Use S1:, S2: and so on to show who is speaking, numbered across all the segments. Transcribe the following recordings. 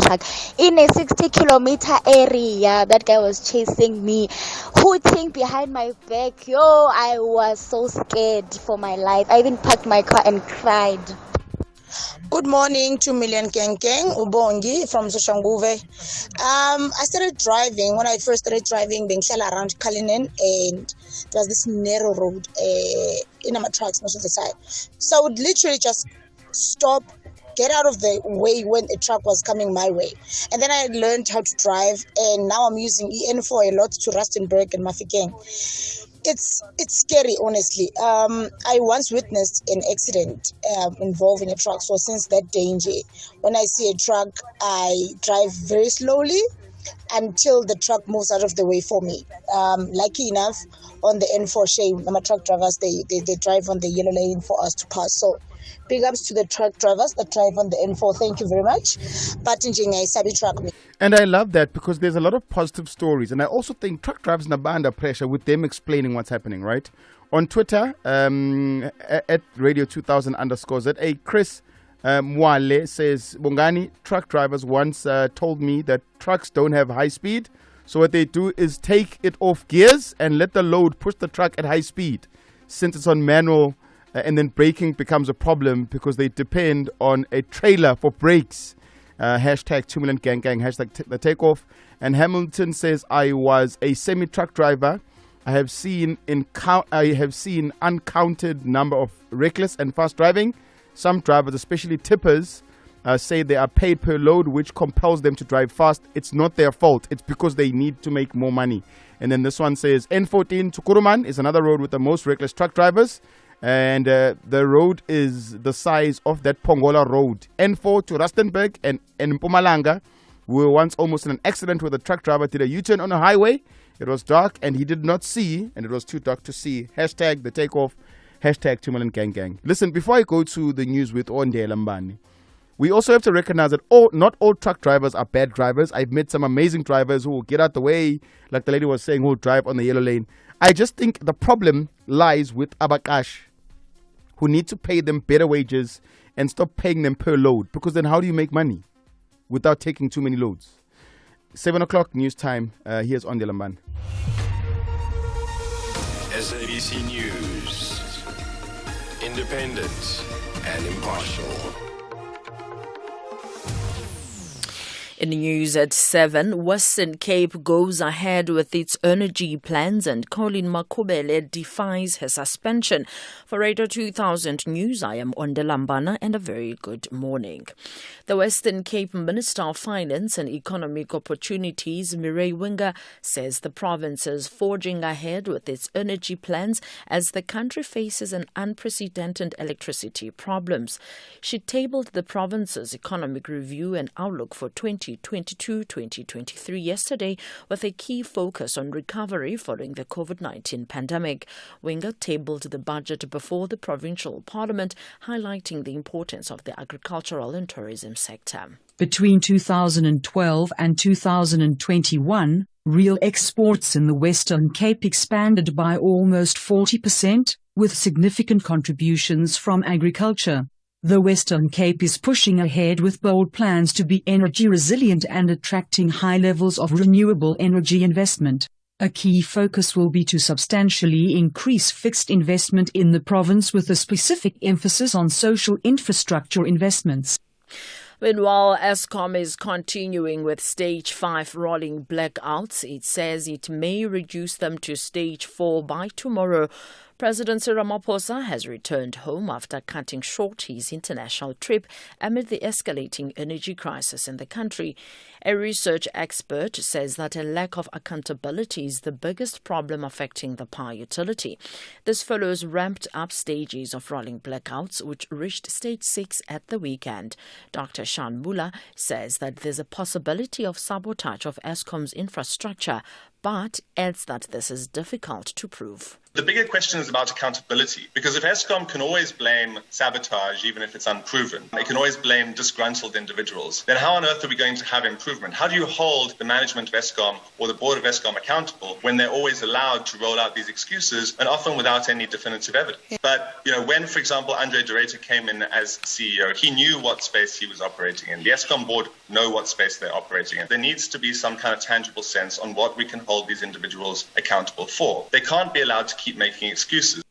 S1: truck in a 60-kilometer area. That guy was chasing me, hooting behind my back. Yo, I was so scared for my life. I even parked my car and cried.
S2: Good morning, 2 million Gang, Ubongi from Soshanguve. I started driving. When I first started driving, Bengishala around Kalinin, and there was this narrow road in my trucks most of the time. So I would literally just stop, get out of the way when a truck was coming my way. And then I learned how to drive, and now I'm using EN4 a lot to Rustenburg and Mafikeng. It's scary, honestly. I once witnessed an accident involving a truck. So since that danger, when I see a truck, I drive very slowly until the truck moves out of the way for me. Lucky enough, on the N4 shame, my truck drivers, they drive on the yellow lane for us to pass. So big ups to the truck drivers that drive on the N4. Thank you very much. But sabi truck me.
S3: And I love that because there's a lot of positive stories. And I also think truck drivers are under pressure with them explaining what's happening, right? On Twitter, at radio2000_ZA, Chris Mwale says, Bongani, truck drivers once told me that trucks don't have high speed. So what they do is take it off gears and let the load push the truck at high speed. Since it's on manual, and then braking becomes a problem because they depend on a trailer for brakes. Hashtag 2 million gang, hashtag the takeoff. And Hamilton says, I was a semi-truck driver. I have seen uncounted number of reckless and fast driving. Some drivers, especially tippers, say they are paid per load, which compels them to drive fast. It's not their fault. It's because they need to make more money. And then this one says, N14 to Kuruman is another road with the most reckless truck drivers. And the road is the size of that Pongola road. N4 to Rustenburg and Mpumalanga. We were once almost in an accident where the truck driver did a U-turn on a highway. It was dark and he did not see, and it was too dark to see. Hashtag the takeoff. Hashtag 2 million gang. Listen, before I go to the news with Onde Lambani, we also have to recognize that not all truck drivers are bad drivers. I've met some amazing drivers who will get out the way, like the lady was saying, who will drive on the yellow lane. I just think the problem lies with Abakash, who need to pay them better wages and stop paying them per load. Because then how do you make money without taking too many loads? 7 o'clock news time. Here's Onde Lamban.
S4: SABC News. Independent and impartial.
S5: In the news at 7, Western Cape goes ahead with its energy plans and Colin Makubele defies her suspension. For Radio 2000 News, I am Onde Lambana and a very good morning. The Western Cape Minister of Finance and Economic Opportunities, Mireille Winga, says the province is forging ahead with its energy plans as the country faces an unprecedented electricity problems. She tabled the province's economic review and outlook for 2022-2023 yesterday with a key focus on recovery following the COVID-19 pandemic. Winga tabled the budget before the provincial parliament, highlighting the importance of the agricultural and tourism sector.
S6: Between 2012 and 2021, real exports in the Western Cape expanded by almost 40%, with significant contributions from agriculture. The Western Cape is pushing ahead with bold plans to be energy resilient and attracting high levels of renewable energy investment. A key focus will be to substantially increase fixed investment in the province with a specific emphasis on social infrastructure investments.
S5: Meanwhile, Eskom is continuing with Stage 5 rolling blackouts. It says it may reduce them to Stage 4 by tomorrow. President Cyril Ramaphosa has returned home after cutting short his international trip amid the escalating energy crisis in the country. A research expert says that a lack of accountability is the biggest problem affecting the power utility. This follows ramped up stages of rolling blackouts, which reached Stage 6 at the weekend. Dr. Shan Mula says that there's a possibility of sabotage of Eskom's infrastructure but adds that this is difficult to prove.
S7: The bigger question is about accountability, because if Eskom can always blame sabotage, even if it's unproven, they can always blame disgruntled individuals, then how on earth are we going to have improvement? How do you hold the management of Eskom or the board of Eskom accountable when they're always allowed to roll out these excuses and often without any definitive evidence? But, when, for example, Andre de Ruyter came in as CEO, he knew what space he was operating in. The Eskom board know what space they're operating in. There needs to be some kind of tangible sense on what we can hold these individuals accountable for. They can't be allowed to keep making excuses.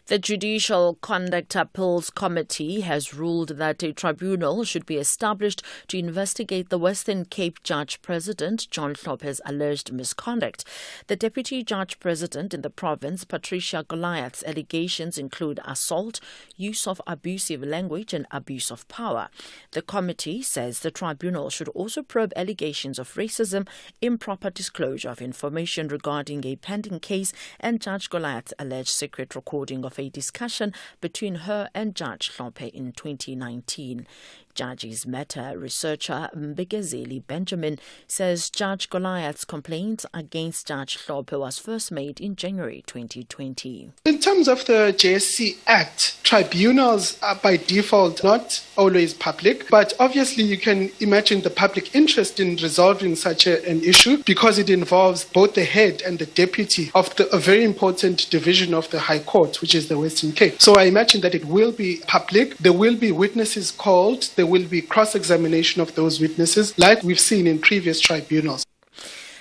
S5: The Judicial Conduct Appeals Committee has ruled that a tribunal should be established to investigate the Western Cape Judge President John Hlophe's alleged misconduct. The Deputy Judge President in the province, Patricia Goliath's allegations include assault, use of abusive language and abuse of power. The committee says the tribunal should also probe allegations of racism, improper disclosure of information regarding a pending case, and Judge Goliath's alleged secret recording of a discussion between her and Judge Hlophe in 2019. Judges Matter researcher Mbigezeli Benjamin says Judge Goliath's complaint against Judge Hlophe was first made in January 2020.
S8: In terms of the JSC Act, tribunals are by default not always public, but obviously you can imagine the public interest in resolving such an issue because it involves both the head and the deputy of a very important division of the High Court, which is the Western Cape. So I imagine that it will be public. There will be witnesses called. There will be cross-examination of those witnesses like we've seen in previous tribunals.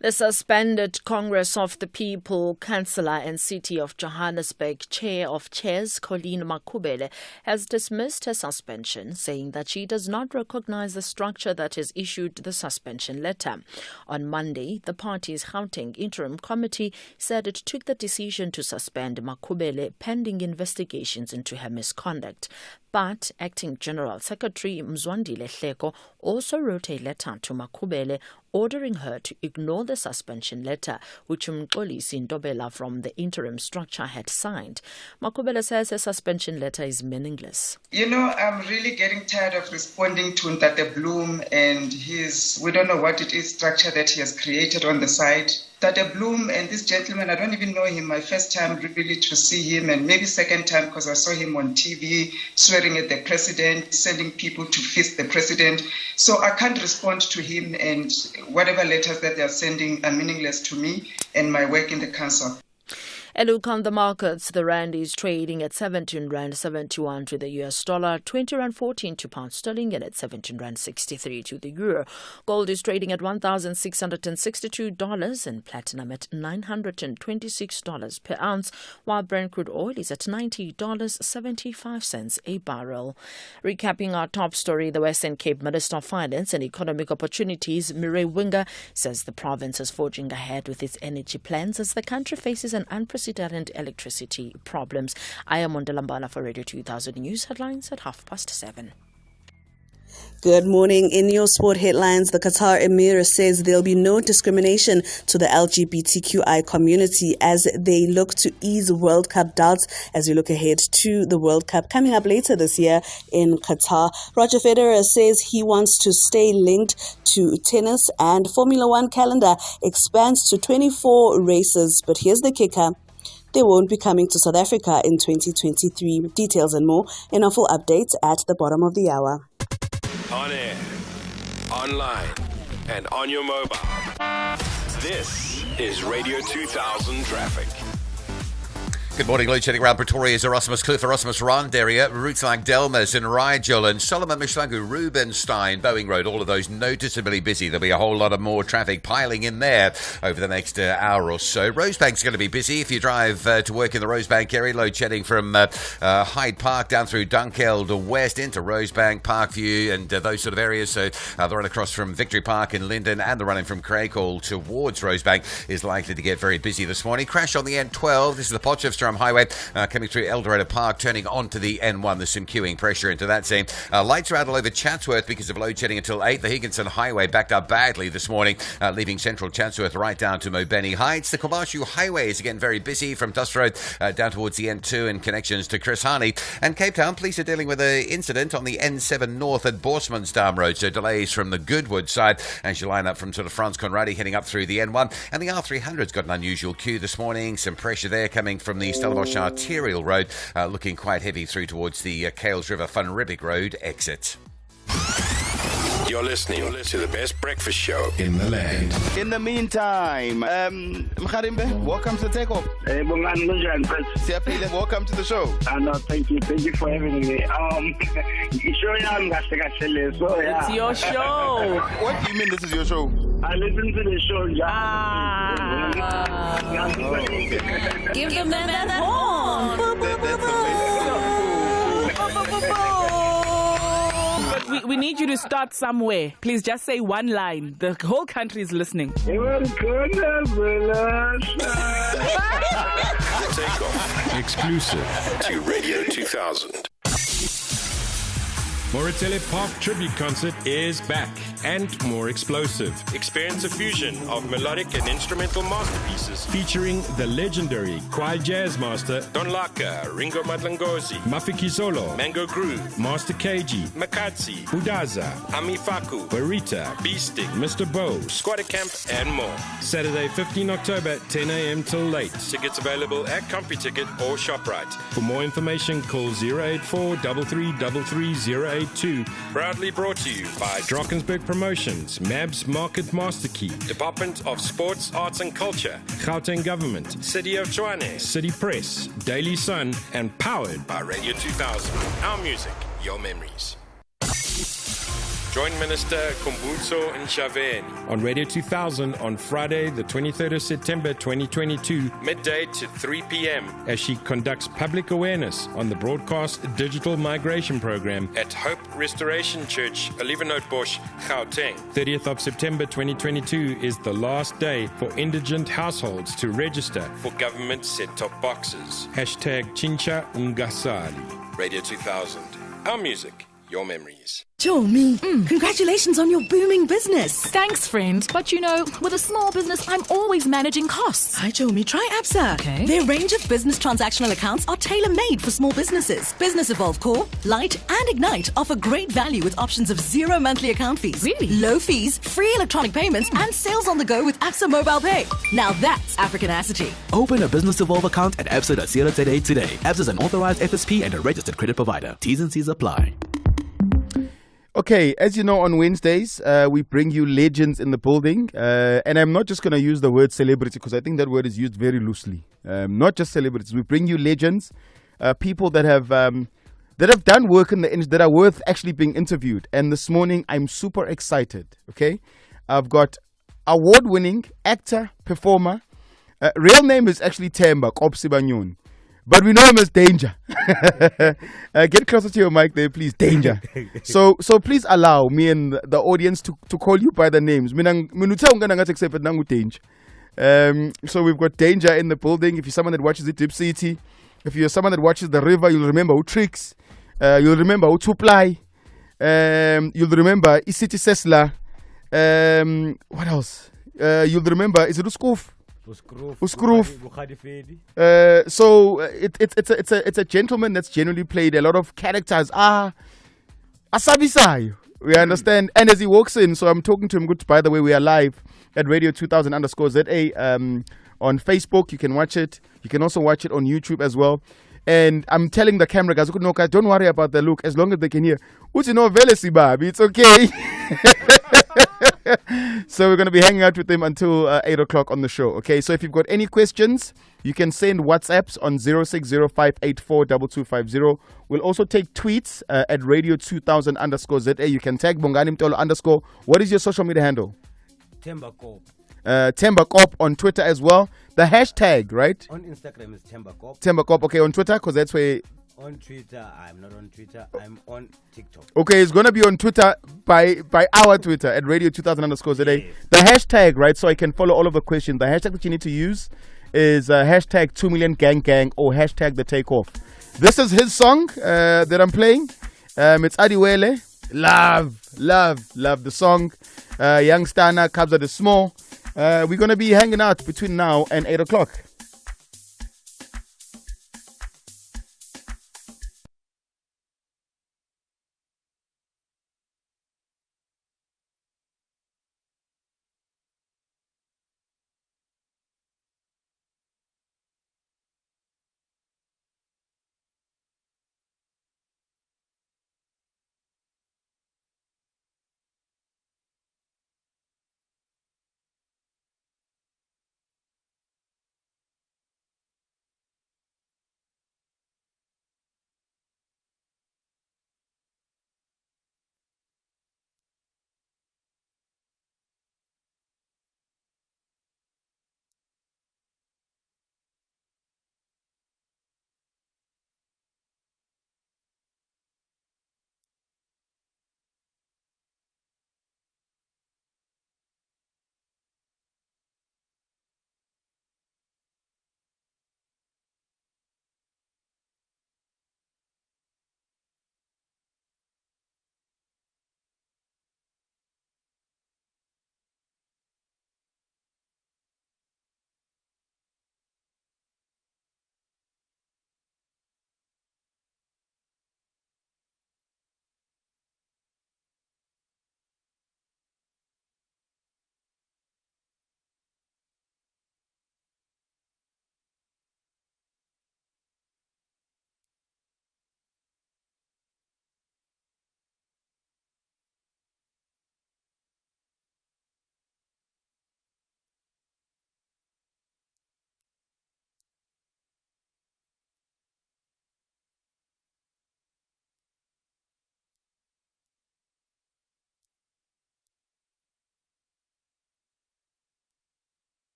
S5: The suspended Congress of the People Councillor and City of Johannesburg Chair of Chairs, Colleen Makhubele, has dismissed her suspension, saying that she does not recognize the structure that has issued the suspension letter. On Monday, the party's Gauteng Interim Committee said it took the decision to suspend Makhubele pending investigations into her misconduct. But Acting General Secretary Mzwandile Hleko also wrote a letter to Makhubele ordering her to ignore the suspension letter which Mxolisi Ntobela from the interim structure had signed. Makhubele says her suspension letter is meaningless.
S9: I'm really getting tired of responding to Ntate Bloom and we don't know what it is, structure that he has created on the side. Tate Bloom and this gentleman, I don't even know him. My first time really to see him, and maybe second time because I saw him on TV swearing at the president, sending people to fist the president. So I can't respond to him, and whatever letters that they are sending are meaningless to me and my work in the council.
S5: A look on the markets. The rand is trading at 17 rand 71 to the US dollar, 20 rand 14 to pound sterling, and at 17 rand 63 to the euro. Gold is trading at $1,662 and platinum at $926 per ounce, while Brent crude oil is at $90.75 a barrel. Recapping our top story, the Western Cape Minister of Finance and Economic Opportunities, Mireille Winga, says the province is forging ahead with its energy plans as the country faces an unprecedented electricity problems. I am Mondalambana for Radio 2000 News headlines at 7:30.
S10: Good morning. In your sport headlines, the Qatar Emir says there'll be no discrimination to the LGBTQI community as they look to ease World Cup doubts as we look ahead to the World Cup coming up later this year in Qatar. Roger Federer says he wants to stay linked to tennis, and Formula One calendar expands to 24 races. But here's the kicker. They won't be coming to South Africa in 2023. Details and more in our full updates at the bottom of the hour.
S4: On air, online, and on your mobile. This is Radio 2000 Traffic.
S11: Good morning. Load shedding around Pretoria's Erasmus Cliff, Erasmus Rand area, routes like Delmas and Rigel and Solomon Mishlangu, Rubenstein, Boeing Road, all of those noticeably busy. There'll be a whole lot of more traffic piling in there over the next hour or so. Rosebank's going to be busy if you drive to work in the Rosebank area. Load shedding from Hyde Park down through Dunkeld West into Rosebank, Parkview and those sort of areas. So the run across from Victory Park in Linden and the running from Craighall towards Rosebank is likely to get very busy this morning. Crash on the N12. This is the Potchefstroom Arm Highway, coming through Eldorado Park, turning onto the N1. There's some queuing pressure into that scene. Lights are out all over Chatsworth because of load shedding until 8. The Higginson Highway backed up badly this morning, leaving central Chatsworth right down to Mobeni Heights. The Kwamashu Highway is again very busy from Dust Road down towards the N2 and connections to Chris Hani. And Cape Town police are dealing with an incident on the N7 North at Borsmansdam Road, so delays from the Goodwood side as you line up from sort of Frans Conradi heading up through the N1. And the R300's got an unusual queue this morning. Some pressure there coming from the Stellenbosch Arterial Road, looking quite heavy through towards the Kales River Van Riebeek Road exit.
S4: You're listening to the best breakfast show in the land.
S3: In the meantime, Mkharimbe, welcome to Takeoff.
S12: Hey, Bongani,
S3: welcome to the show.
S12: No, thank you for having me. It's
S13: your show.
S3: What do you mean this is your show?
S12: I listen to the show.
S13: Give them that horn. But we need you to start somewhere. Please just say one line. The whole country is listening.
S4: Takeoff. Exclusive to Radio 2000.
S14: Moritele Park Tribute Concert is back and more explosive. Experience a fusion of melodic and instrumental masterpieces featuring the legendary choir jazz master Don Laka, Ringo Madlangozi, Mafiki Solo, Mango Groove, Master KG, Makatsi, Budaza, Amifaku, Barita, Beasting, Mr. Bo, Squatter Camp, and more. Saturday, 15 October, 10 a.m. till late. Tickets available at CompuTicket or ShopRite. For more information, call 084 3333 082. Proudly brought to you by Drakensberg Promotions, Mabs Market Master Key, Department of Sports, Arts and Culture, Gauteng Government, City of Tshwane, City Press, Daily Sun, and powered by Radio 2000. Our music, your memories. Join Minister Kumbutso Nshaveni on Radio 2000 on Friday, the 23rd of September 2022, midday to 3 p.m. as she conducts public awareness on the broadcast digital migration program at Hope Restoration Church, Olivenhoutbosch, Gauteng. 30th of September 2022 is the last day for indigent households to register for government set-top boxes. Hashtag Chincha Ungasali. Radio 2000. Our music, your memories.
S15: Jomi, congratulations on your booming business.
S16: Thanks, friend. But you know, with a small business, I'm always managing costs.
S15: Hi, Jomi. Try Absa.
S16: Okay.
S15: Their range of business transactional accounts are tailor-made for small businesses. Business Evolve Core, Lite, and Ignite offer great value with options of 0 monthly account fees.
S16: Really?
S15: Low fees, free electronic payments, and sales on the go with Absa Mobile Pay. Now that's Africanacity.
S17: Open a Business Evolve account at absa.co.za today. Absa is an authorized FSP and a registered credit provider. T's and C's apply.
S3: Okay, as you know, on Wednesdays, we bring you legends in the building. And I'm not just going to use the word celebrity because I think that word is used very loosely. Not just celebrities. We bring you legends, people that have done work in the industry that are worth actually being interviewed. And this morning, I'm super excited. Okay, I've got award-winning actor, performer. Real name is actually Themba Sibanyoni. But we know him as Danger. Get closer to your mic there, please. Danger. So please allow me and the audience to call you by the names. Danger. So we've got Danger in the building. If you're someone that watches the Deep City, if you're someone that watches The River, you'll remember who Tricks. You'll remember who Tuplai. You'll remember Isiti Sesla. What else? You'll remember, is it Uskoof? Uskroof. So it's a gentleman that's generally played a lot of characters. Asabisayo. We understand. And as he walks in, so I'm talking to him. Good. By the way, we are live at Radio 2000_ZA on Facebook. You can watch it. You can also watch it on YouTube as well. And I'm telling the camera guys, don't worry about the look as long as they can hear. It's okay. So we're going to be hanging out with them until 8 o'clock on the show. Okay, so if you've got any questions, you can send WhatsApps on 0605842250. We'll also take tweets at Radio 2000_ZA. You can tag Bongani Mtolo_. What is your social media handle?
S18: Themba Kop.
S3: Themba Kop on Twitter as well. The hashtag, right?
S18: On Instagram is Themba Kop.
S3: Themba Kop, okay, on Twitter, because that's where...
S18: On Twitter, I'm not on Twitter. I'm on TikTok.
S3: Okay, it's gonna be on Twitter by our Twitter at Radio 2000_ZA. Yes. The hashtag, right? So I can follow all of the questions. The hashtag that you need to use is hashtag 2 million gang gang or hashtag the takeoff. This is his song that I'm playing. It's Adiwele. Love the song. Young Stana, Kabza the Small. We're going to be hanging out between now and 8 o'clock.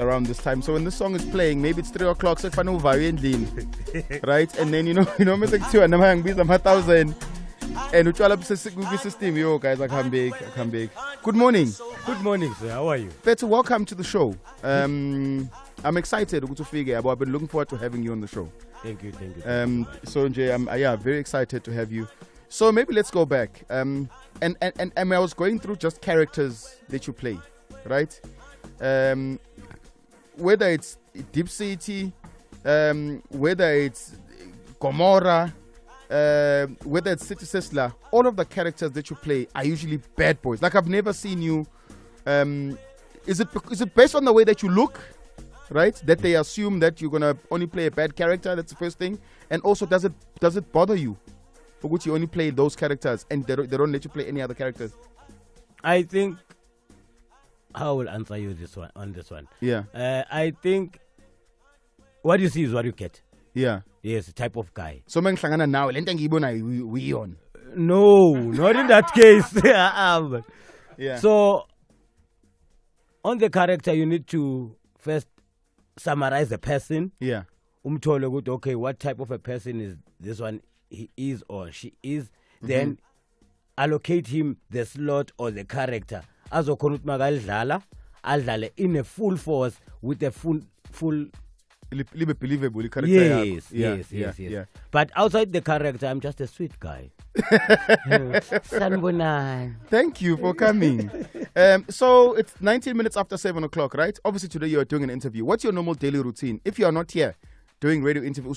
S3: around this time. So when this song is playing, maybe it's 3 o'clock, so right? And then you know, music too, and I'm 1,000. And we try to system. Yo, guys, I come back. Good morning.
S19: Good morning, sir. How are you?
S3: Better welcome to the show. I'm excited to figure out. I've been looking forward to having you on the show.
S19: Thank you.
S3: So Jay, I'm very excited to have you. So maybe let's go back. And I was going through just characters that you play, right? Whether it's Deep City, whether it's Gomorrah, whether it's City Sisla, all of the characters that you play are usually bad boys. Like I've never seen you. Is it based on the way that you look, right? That they assume that you're gonna only play a bad character. That's the first thing. And also, does it bother you, for which you only play those characters and they don't let you play any other characters?
S19: I think I will answer you on this one.
S3: Yeah.
S19: I think what you see is what you get.
S3: Yeah.
S19: Yes, type of guy.
S3: So we on.
S19: No, not in that case.
S3: Yeah.
S19: So on the character, you need to first summarize the person.
S3: Yeah.
S19: Mtolo, okay, what type of a person is this one? He is or she is. Then allocate him the slot or the character. As I'll in a full force with a full
S3: believable character.
S19: Yes. But outside the character, I'm just a sweet guy.
S3: Thank you for coming. So it's 19 minutes after 7 o'clock, right? Obviously today you are doing an interview. What's your normal daily routine? If you are not here doing radio interview,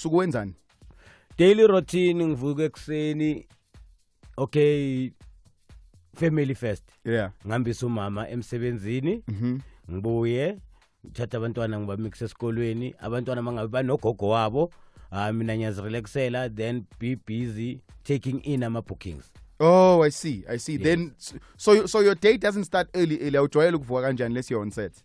S19: daily routine, okay, family first.
S3: Yeah.
S19: Ngambisa umama emsebenzini, ngibuye, ngithatha abantwana ngibamikise esikolweni, abantwana mangabe banogogo wabo, mina ngiyazirelaxela, then be busy taking in ama bookings.
S3: Oh, I see. Yes. Then so your day doesn't start early. Unless you're on set.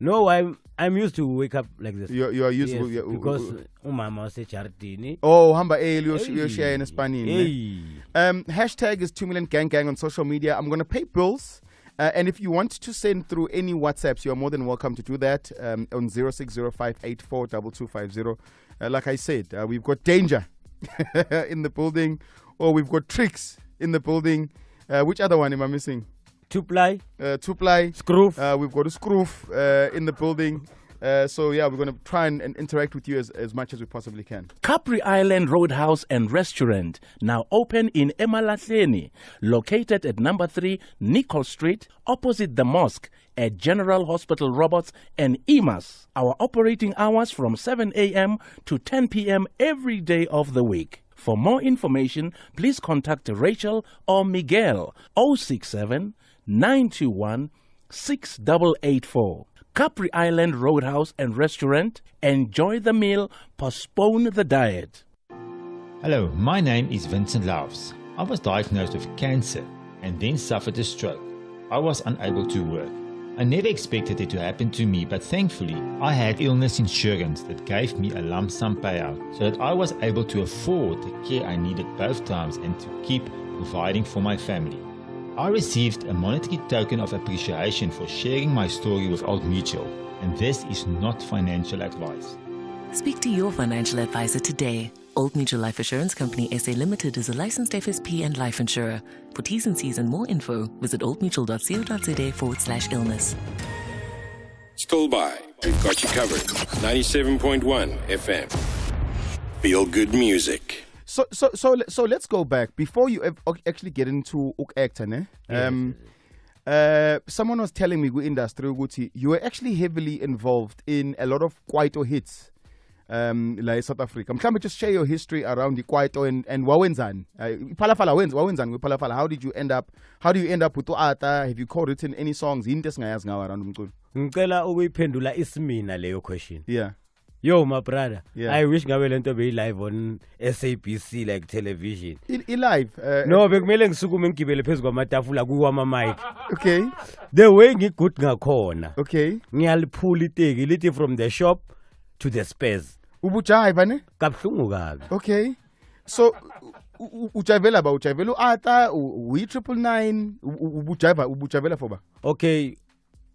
S19: No, I'm used to wake up like this.
S3: You are used to
S19: because umama wasejardini.
S3: Oh, hamba you share in Spanish. Hashtag is 2 million gang on social media. I'm gonna pay bills. And if you want to send through any WhatsApps, you are more than welcome to do that on 0605842250. Like I said, we've got danger in the building, or we've got tricks in the building. Which other one am I missing?
S19: Two-ply.
S3: Scroof. We've got a scroof in the building. So yeah, we're going to try and interact with you as much as we possibly can.
S20: Capri Island Roadhouse and Restaurant, now open in Emalahleni, located at number 3 Nicol Street, opposite the mosque at General Hospital Robots and EMAS. Our operating hours from 7 a.m. to 10 p.m. every day of the week. For more information, please contact Rachel or Miguel 067 921 6884. Capri Island Roadhouse and Restaurant. Enjoy the meal, postpone the diet.
S21: Hello, my name is Vincent Laufs. I was diagnosed with cancer and then suffered a stroke. I was unable to work. I never expected it to happen to me, but thankfully I had illness insurance that gave me a lump sum payout so that I was able to afford the care I needed both times and to keep providing for my family. I received a monetary token of appreciation for sharing my story with Old Mutual, and this is not financial advice.
S22: Speak to your financial advisor today. Old Mutual Life Assurance Company SA Limited is a licensed FSP and life insurer. For T's and C's and more info, visit oldmutual.co.za/illness.
S4: Still by. We've got you covered. 97.1 FM. Feel good music.
S3: So let's go back before you actually get into acting. Someone was telling me in industry you were actually heavily involved in a lot of Kwaito hits, like South Africa. Can you just share your history around the Kwaito and Wawenzan? Palafala Wawenzan with Palafala. How do you end up with Tuata? Have you co-written any songs?
S19: Ngicela ukuyiphendula isimina leyo question.
S3: Yeah.
S19: Yo, my brother.
S3: Yeah.
S19: I wish ngabe lento be live on SABC like television.
S3: Live.
S19: No, bekumele ngisukume ngigibele phezulu kwamatafula kuwama mic.
S3: Okay.
S19: The way ngigude ngakhona.
S3: Okay.
S19: Ngiyaliphula iteki lithi from the shop to the spares.
S3: Ubujayiva ne?
S19: Kabhlungu kabi.
S3: Okay. So ujayivela uata, we 999, ubujayivela for ba?
S19: Okay.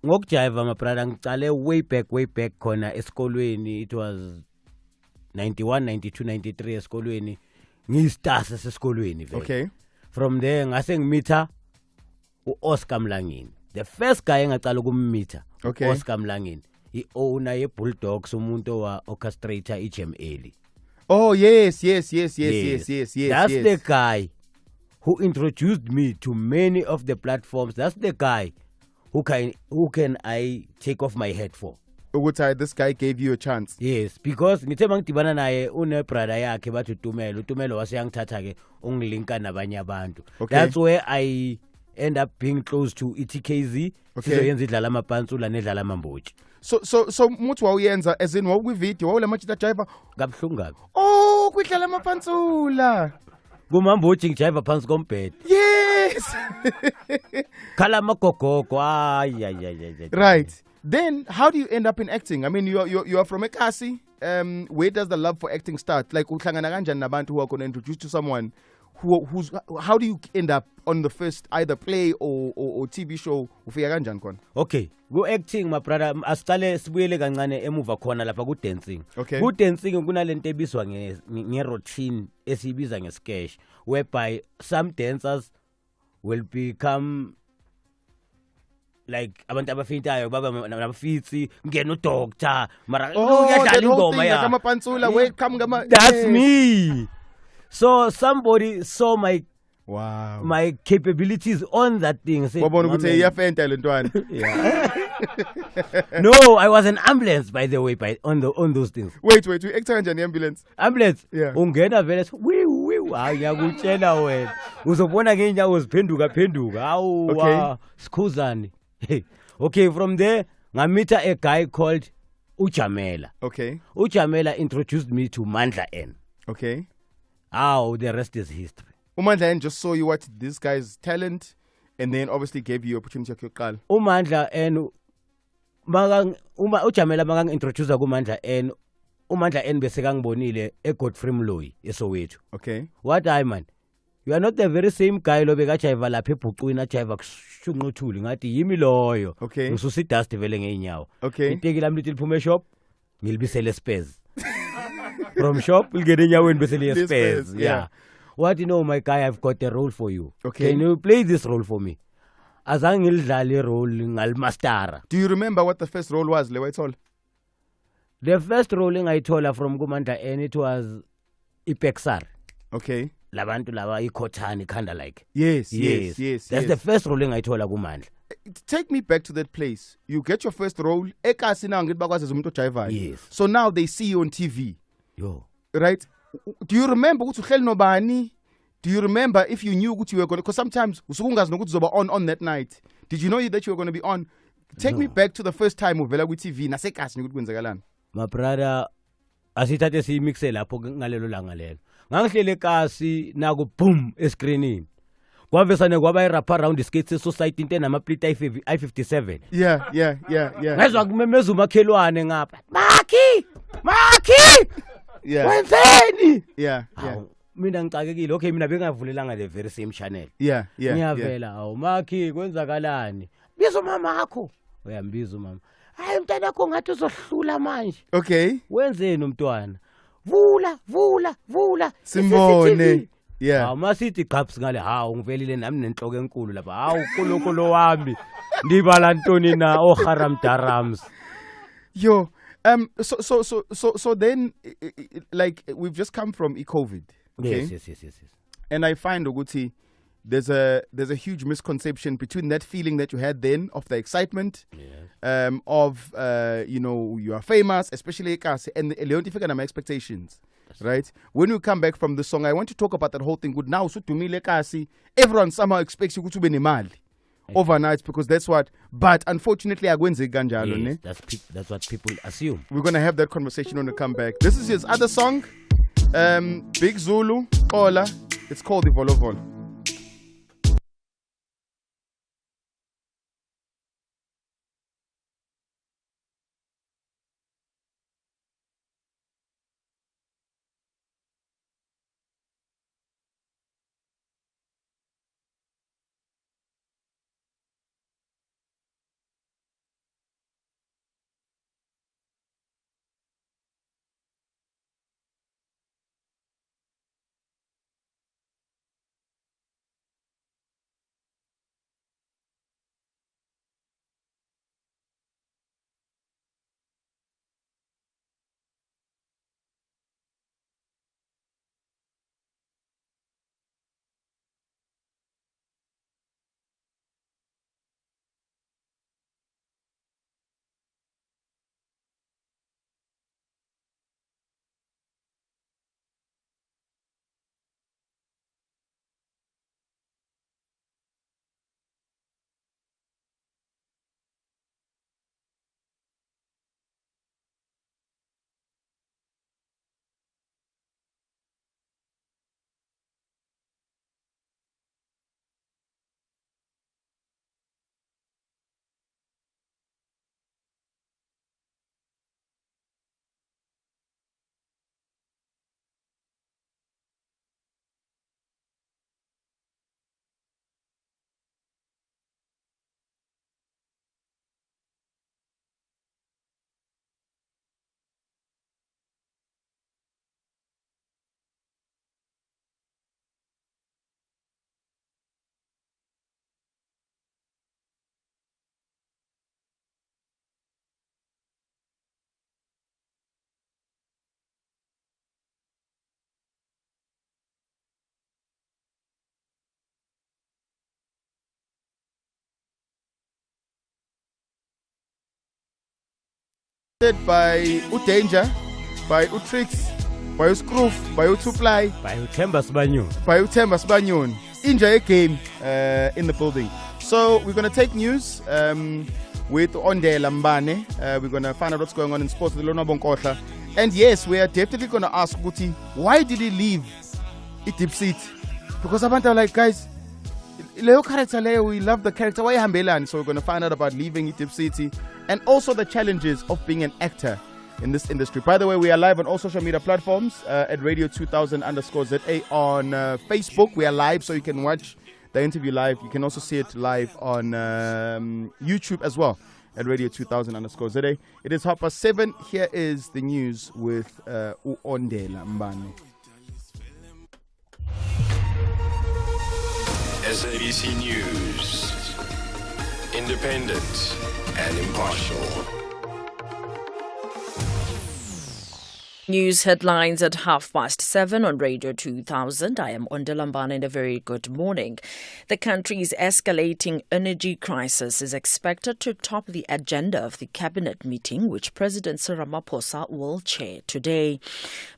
S19: ngokujiva mabrada ngicale way back khona esikolweni. It was 91, 92, 93 esikolweni. Ngistar sesikolweni vele.
S3: Okay.
S19: From there ngase ngimitha uOscar Mlangeni. The first guy engacala ukummitha
S3: Okay.
S19: Oscar Mlangeni. I-owner ye-Bulldogs umuntu wa orchestrator iJam Early.
S3: Oh yes.
S19: That's
S3: Yes.
S19: the guy who introduced me to many of the platforms. That's the guy who can I take off my head for.
S3: This guy gave you a chance.
S19: Yes, because ngithe mangidibana naye une brother yakhe bathi Tumelo waseyangithatha ke ungilinka nabanye abantu.
S3: Okay.
S19: That's where I end up being close to ETKZ.
S3: Okay.
S19: Sizoyenza idlala amapantsula nedlala amambotshi.
S3: So muthi wawuyenza as in wawukwi-video wawula machita jiva
S19: Kabuhlungu kabi.
S3: oh kwidlala amapantsula
S19: Kumambotshi ngijiva phansi kombhede.
S3: yes
S19: Khala amagogogo
S3: right. Then how do you end up in acting? I mean you are from Ekasi. Where does the love for acting start? Like uhlangana kanjani nabantu who are going to introduce to someone who's how do you end up on the first either play or TV show ufika kanjani khona?
S19: Okay, ku-acting my brother asicale sibuyele kancane emuva khona lapha ku-dancing.
S3: Okay.
S19: Ku-dancing kunalento ebizwa nge-routine esiyibiza nge-sketch whereby some dancers will become like abantu abafintayo baba nabafitsi ngena udoctor mara uyadlala ingoma ya
S3: amapantsula welcome ngama
S19: that's me. So somebody saw my capabilities on that thing.
S3: Wabona ukuthi iyafenta le ntwana.
S19: No, I was an ambulance by the way on those things.
S3: Wait, we actor kanjani ambulance?
S19: Ambulance.
S3: Yeah.
S19: Ungena vele hayi ngiyakutshela wena. Uzobona ngeenyawo ziphenduka. Hawu sikhuzani. Okay, from there ngamitha a guy called Ujamela.
S3: Okay.
S19: Ujamela introduced me to Mandla N.
S3: Okay.
S19: The rest is history.
S3: Umandla N just saw you what this guy's talent and then obviously gave you opportunity yokuqala.
S19: Umandla N Ujamela magang introduce kuMandla N. Umandla N bese kangibonile eGodfrey Mloyi eSoweto.
S3: Okay.
S19: What I man? You are not the very same guy lo bekajiva lapha ebhuqwini ajiva kushunquthuli ngathi yimi loyo.
S3: Okay.
S19: Ngisusa idust vele ngeenyawo.
S3: Okay.
S19: Iteki lami lithi liphume shop ngilibisele spares. From shop ngene enyaweni bese liye spares. Yeah. What you know my guy, I've got a role for you.
S3: Okay.
S19: Can you play this role for me? Azange ngilidlale role ngalmastara.
S3: Do you remember what the first role was, Lewetol?
S19: The first role ngayithola from Kumandla N it was Ipexar.
S3: Okay.
S19: Labantu laba ikhotani kinda like.
S3: Yes.
S19: That's the first role ngayithola kuMandla.
S3: Take me back to that place. You get your first role. Ekasi now ngithi bakwazi umuntu ojivayo.
S19: Yes.
S3: So now they see you on TV.
S19: Yo.
S3: Right? Do you remember ukuthi uhleli nobani? Do you remember if you knew ukuthi you were going to, because sometimes usukungazi nokuthi uzoba on that night. Did you know that you were going to be on? Take me back to the first time uvela ku TV nasekasi ukuthi kwenzakalani.
S19: My brother asithathe siyimixe lapho ngalelo langa lelo. Ngangihlele ekasi naku boom escreenini. Kwavesane kwaba irap around iskates society into enamaplate I57.
S3: Yeah.
S19: Ngezwa kumemeza umakhelwane ngapha. Maki!
S3: Yeah.
S19: Wenzeni?
S3: Yeah.
S19: Mina ngicakekile. Okay, mina bengavulelanga the very same channel.
S3: Yeah.
S19: Ngiyavela, awu Maki kwenzakalani? Biza mama akho. Uyambiza mama. Hayi umntana wakho ngathi uzohlula manje.
S3: Okay.
S19: Wenzeni umntwana? Vula.
S3: Simbone. Yeah.
S19: Masithi gqapsi ngale hawu ngivelile nami nenhloko enkulu lapha. Hawu kolokolo wami. Ndibala ntoni na oharam darams.
S3: Yo, so then like we've just come from COVID. Okay?
S19: Yes.
S3: And I find ukuthi there's a huge misconception between that feeling that you had then of the excitement, of you are famous, especially Ekasi, and the Leontifika and my expectations. Right? When you come back from the song, I want to talk about that whole thing. Good now, so to me, Ekasi, everyone somehow expects you to be mali overnight because that's what. But unfortunately,
S19: yes, that's what people assume.
S3: We're gonna have that conversation when we come back. This is his other song, Big Zulu, Nkohla. It's called Ivolovolo. hosted by Udanger, by Utrix, by Uskroof, by Utuplai,
S19: by Themba Sibanyoni,
S3: by Themba Sibanyoni. Enjoy a game in the building. So we're going to take news with Ondela Mbane. We're going to find out what's going on in sports with Lonwabo Nkohla. And yes, we are definitely going to ask Guti, why did he leave Deep Seat? Because abantu are like, guys, Leo character Leo, we love the character. Why Hambelani? So we're going to find out about leaving Deep City and also the challenges of being an actor in this industry. By the way, we are live on all social media platforms at Radio 2000_ZA on Facebook. We are live, so you can watch the interview live. You can also see it live on YouTube as well at Radio 2000_ZA. It is 7:30. Here is the news with Ondela Mbane.
S4: SABC News. Independent and impartial.
S5: News headlines at 7:30 on Radio 2000. I am Ondela Mbane and a very good morning. The country's escalating energy crisis is expected to top the agenda of the cabinet meeting, which President Cyril Ramaphosa will chair today.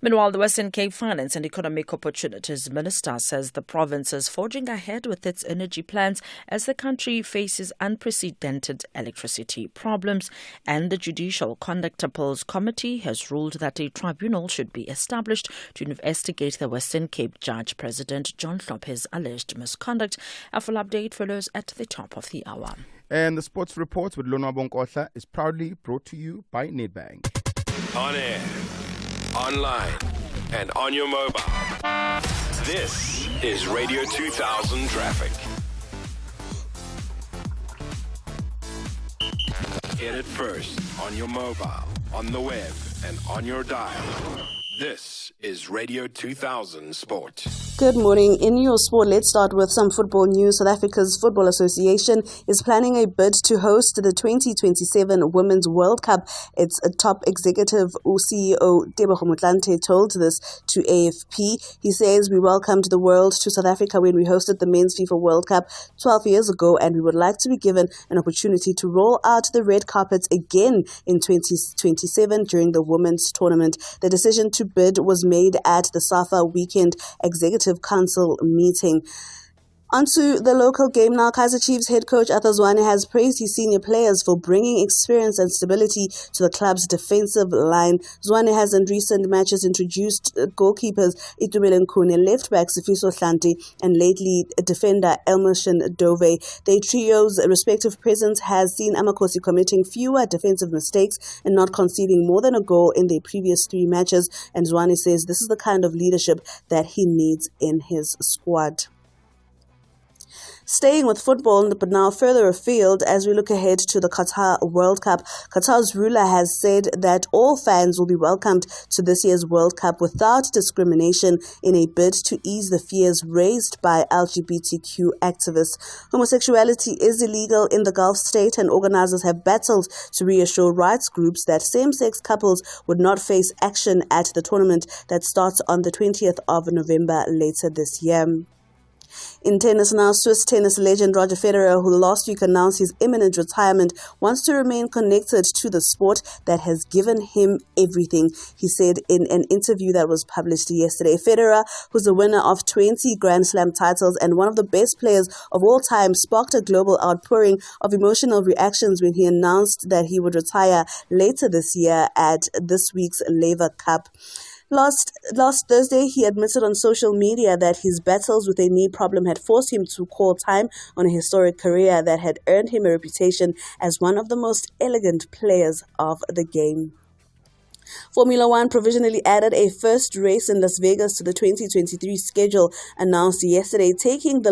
S5: Meanwhile, the Western Cape Finance and Economic Opportunities Minister says the province is forging ahead with its energy plans as the country faces unprecedented electricity problems, and the Judicial Conduct Appeals Committee has ruled that a tribunal should be established to investigate the Western Cape Judge President John Hlophe's alleged misconduct. A full update follows at the top of the hour.
S3: And the sports report with Lonwabo Nkohla is proudly brought to you by Nedbank.
S4: On air, online, and on your mobile. This is Radio 2000 Traffic. Get it first on your mobile, on the web, and on your dial. This is Radio 2000 Sport.
S10: Good morning. In your sport, let's start with some football news. South Africa's Football Association is planning a bid to host the 2027 Women's World Cup. Its top executive CEO Tebogo Motlanthe told this to AFP. He says, "We welcomed the world to South Africa when we hosted the Men's FIFA World Cup 12 years ago, and we would like to be given an opportunity to roll out the red carpet again in 2027 during the Women's Tournament." The decision to bid was made at the SAFA Weekend Executive Council meeting. Onto the local game now. Kaizer Chiefs head coach Arthur Zwane has praised his senior players for bringing experience and stability to the club's defensive line. Zwane has in recent matches introduced goalkeepers Itumele Nkune, left back Sifiso Hlanti, and lately defender Elmerson Dove. The trio's respective presence has seen Amakosi committing fewer defensive mistakes and not conceding more than a goal in their previous 3 matches. And Zwane says this is the kind of leadership that he needs in his squad. Staying with football, but now further afield as we look ahead to the Qatar World Cup. Qatar's ruler has said that all fans will be welcomed to this year's World Cup without discrimination in a bid to ease the fears raised by LGBTQ activists. Homosexuality is illegal in the Gulf state, and organizers have battled to reassure rights groups that same-sex couples would not face action at the tournament that starts on the 20th of November later this year. In tennis now, Swiss tennis legend Roger Federer, who last week announced his imminent retirement, wants to remain connected to the sport that has given him everything, he said in an interview that was published yesterday. Federer, who's the winner of 20 Grand Slam titles and one of the best players of all time, sparked a global outpouring of emotional reactions when he announced that he would retire later this year at this week's Laver Cup. Last Thursday, he admitted on social media that his battles with a knee problem had forced him to call time on a historic career that had earned him a reputation as one of the most elegant players of the game. Formula One provisionally added a first race in Las Vegas to the 2023 schedule announced yesterday, taking the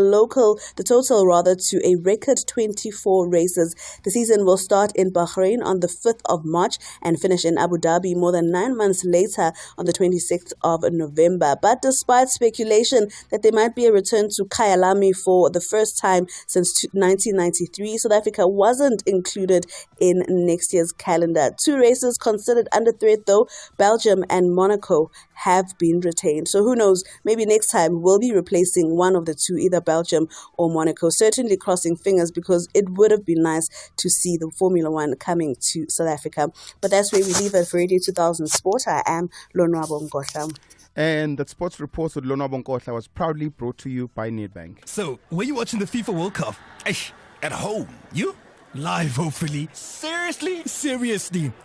S10: total to a record 24 races. The season will start in Bahrain on the 5th of March and finish in Abu Dhabi more than 9 months later on the 26th of November. But despite speculation that there might be a return to Kyalami for the first time since 1993, South Africa wasn't included in next year's calendar. 2 races considered under threat note, though, Belgium and Monaco have been retained. So who knows, maybe next time we'll be replacing one of the two, either Belgium or Monaco. Certainly crossing fingers, because it would have been nice to see the Formula One coming to South Africa. But that's where we leave it for Radio 2000 Sport. I am Lonwabo Nkohla.
S3: And that sports reports with Lonwabo Nkohla was proudly brought to you by Nedbank.
S1: So, were you watching the FIFA World Cup? At home. You? Live, hopefully. Seriously.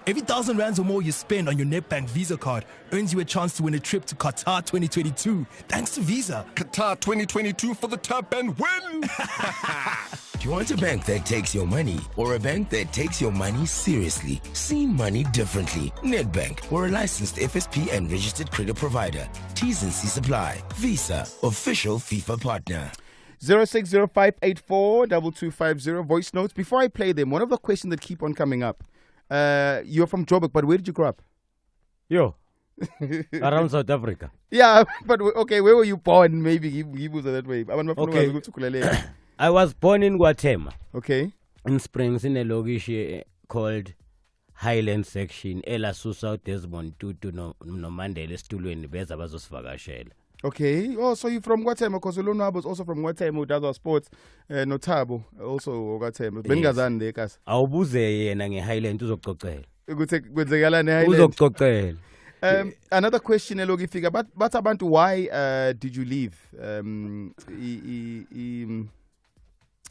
S1: Every 1,000 rands or more you spend on your Nedbank Visa card earns you a chance to win a trip to Qatar 2022. Thanks to Visa.
S2: Qatar 2022 for the tap and win!
S23: Do you want a bank that takes your money or a bank that takes your money seriously? See money differently. Nedbank, we're a licensed FSP and registered credit provider. T's and C's apply. Visa, official FIFA partner.
S3: 0605842250 voice notes. Before I play them, one of the questions that keep on coming up. You're from Joburg, but where did you grow up?
S19: Yo, around South Africa.
S3: Yeah, but okay, where were you born? Maybe he was that way.
S19: Okay. I was born in Guatemala.
S3: Okay.
S19: In Springs, in a location called Highland Section. Ela Susa Desmond Tutu no Mandela Stulweni Beza Bazosvagashela.
S3: Okay. Oh, so you're from Guatemala, because Lonwabo was also from Guatemala, who does our sports. Notabo, also Guatemala. Bengazan dekas.
S19: Awubuze yena ngeHighland uzoxoxela.
S3: Kwenzekala neHighland.
S19: Uzoxoxela.
S3: Another question, Elogi figure, but about why did you leave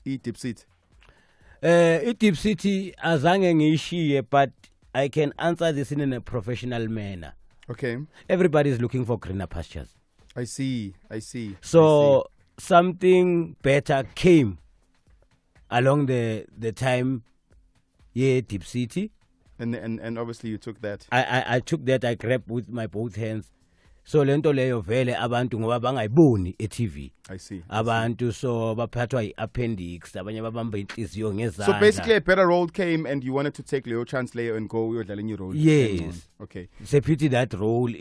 S3: Deep City?
S19: Deep City azange ngishiye, but I can answer this in a professional manner.
S3: Okay.
S19: Everybody is looking for greener pastures.
S3: I see.
S19: So something better came along the time, Deep City.
S3: And obviously you took that.
S19: I took that, I grabbed with my both hands. So lento leyo vele abantu ngoba bangayiboni eTV.
S3: I see.
S19: Abantu so baphathwa iappendix, abanye babamba inhliziyo ngezandla.
S3: So basically a better role came and you wanted to take Leo chance layer and go uyodlala your role.
S19: Yes.
S3: Okay.
S19: It's a pity that role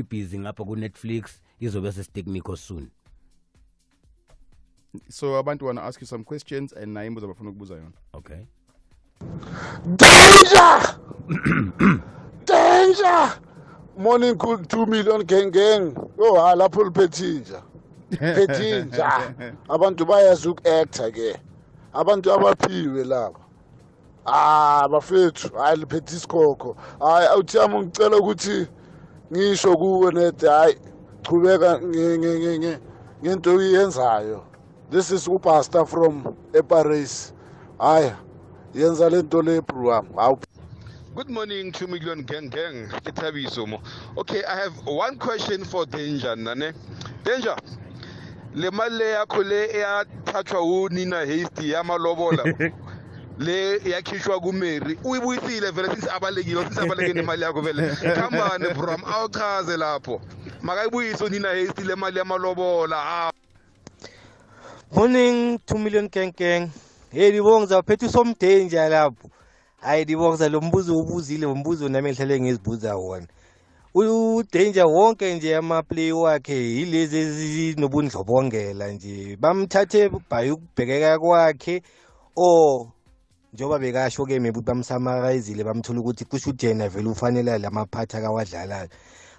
S19: busy ngapha ku Netflix izobe sesitechnical soon.
S3: So abantu want to ask you some questions and naye imbuzo abafuna ukubuza yona.
S19: Okay.
S24: Danger! Morning cool 2 million gang. Oh, lapho liphethinja. Phethinja. Abantu bayazi uku-acta ke. Abantu abaphiwe laba. Bafethu, hayi liphethe isikhokho. Hayi awuthiyami ngicela ukuthi ngisho kuwe nede hayi chubeka ngento oyenzayo. This is upastor from Eparis. Hayi yenza lento le program.
S2: Good morning, 2 million gang. Okay, I have one question for Danger, Nane. Danger, le mali yakho le eyathathwa unina Hasty yamalobola le yakhishwa kuMary uyibuyisile vele since abalekile nemali yakho vele khambane bro awuchaze lapho makayibuyise unina Hasty le mali yamalobola.
S25: Morning, 2 million gang. Hey, dibonga phethu somdanger lapho. Hayi dibonga lo mbuzo ubuzile umbuzo nami ngihlele ngizibuza wona. Danger wonke nje amaplay wakhe yilezi ezinobundlobongela nje bamthathe bayukubhekeka kwakhe njoba bekasho ke maybe bamsamarizile bamthola ukuthi kusho uJena vele ufanele lamaphatha kawadlalayo.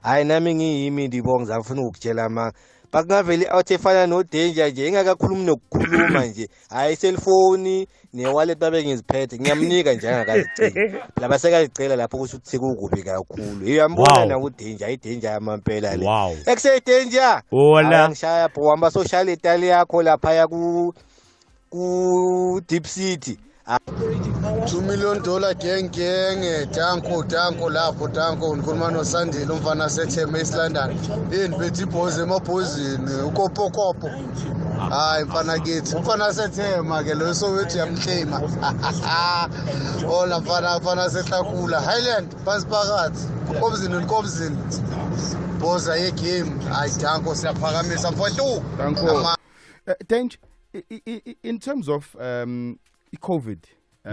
S25: Hayi nami ngiyimi dibonga ngifuna ukutshela bakungaveli out efana no Danger nje engakakhulumi nokukhuluma nje hayi cellphone ne-wallet babe ngiziphethe ngiyamnika nje angakazicela laba sekazicela lapho kusho ukuthi sekukubi kakhulu uyambona na uDanger iDanger yamampela le ekuse Danger
S19: hola
S25: ngishaya bro hamba social etali yakho lapha ya ku Deep City.
S24: $2 million gang tanko lapho ngikhuluma noSandile umfana sethema East London phethe ibhozi emabhozini ukopokopo hayi mfana kithi umfana sethema ke lo Soweto yamhlema ola mfana sehlakula Highland phansi phakathi Kobzini bhoza yegame hayi tanko siyaphakamisa mfowethu
S3: tanko Danger in terms of COVID